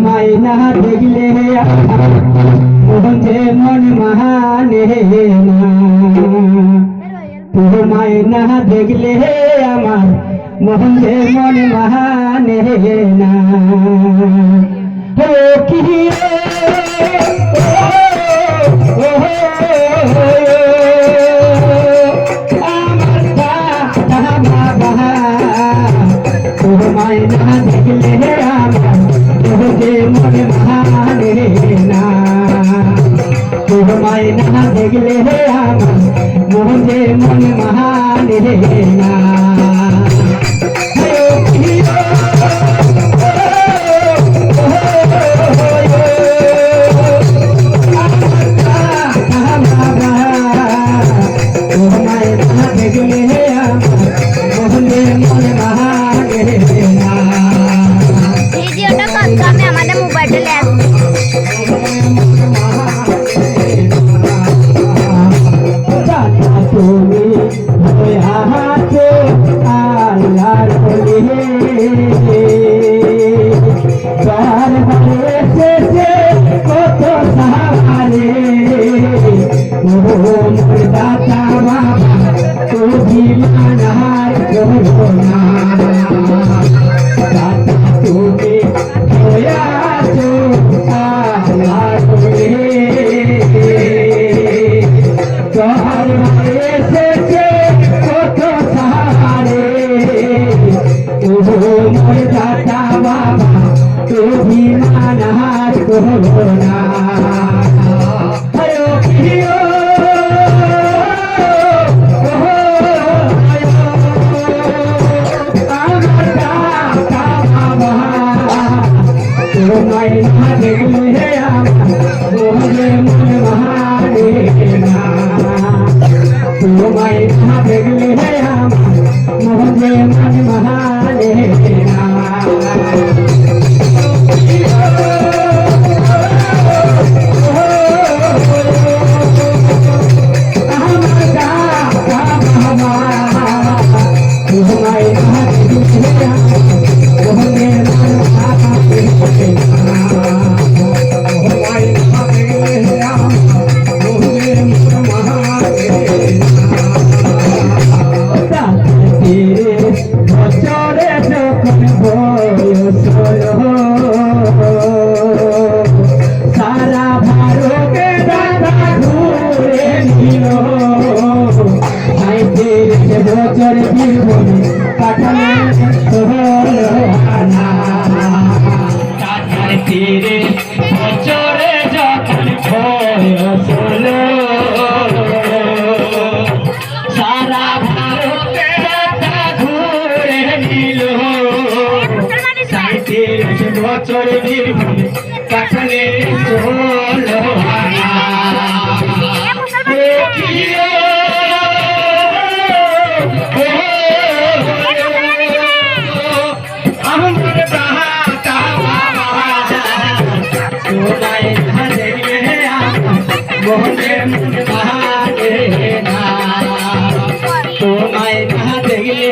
মাইনা দেখলে মুঝে মন মানে না মাইনা দেখলে আমার মুঝে মন মানে না ও কি মাইনা দেখলে আমার मुझे मन माने ना मायना देखले मुझे मन माने ना मायना देखले मुझे मन माने ना আমি আমাদের মোবাইলে তুমি হাতে আল্লাহর কত সাহারে দাতা বাবা তুমি মানার করোনা দাতা তুমি করোনা মাইনা দেখলে মুঝে মন মানে না মাইনা দেখলে মুঝে মন মানে না সারা ভারতে দাদা ঘুরে নিল বছর জীবনে কাটালে কাটার তীরে বছরে যখন বয়স হলো সারা ভারতে দাদা ঘুরে নিল 37 বছর জীবনে কাটালে হলো मुझे मन माने ना मायना देखले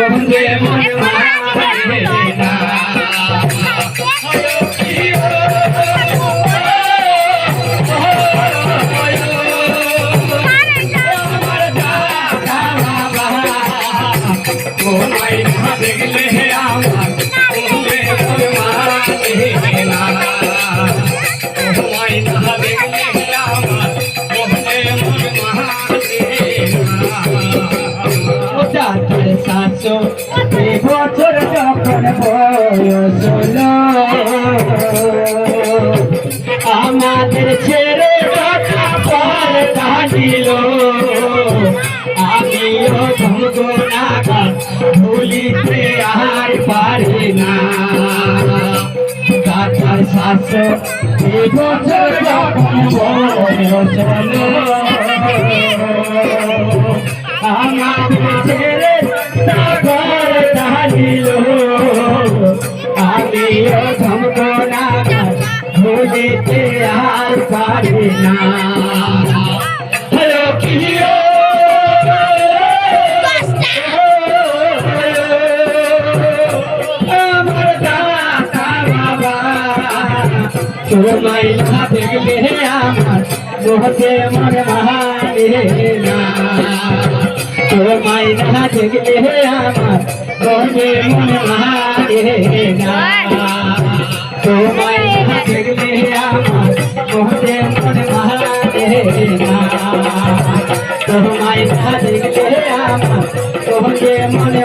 मुझे मन माने ना मायना देखले मुझे मन माने ना मायना देखले বছর যখন বয়স হলো আমাদের ছেড়ে পর কাটিল আমিও ধমগোনা ভুলিতে আর পারি না কাটার শাস বছর যখন বয়স হলো আমাদের ছেড়ে ঘর কাটিল আমিও ধমগোনা ভুলিতে আর পারি না হ্যালো প্রিয় আমার দাদা বাবা তোমায় না দেখলে আমার মোহতে মন মারে না তোমায় না দেখলে আমার মোহতে মন মারে না তোমায় না দেখলে আমার মোহতে মন মারে না তোমায় না দেখলে আমার মোহতে মন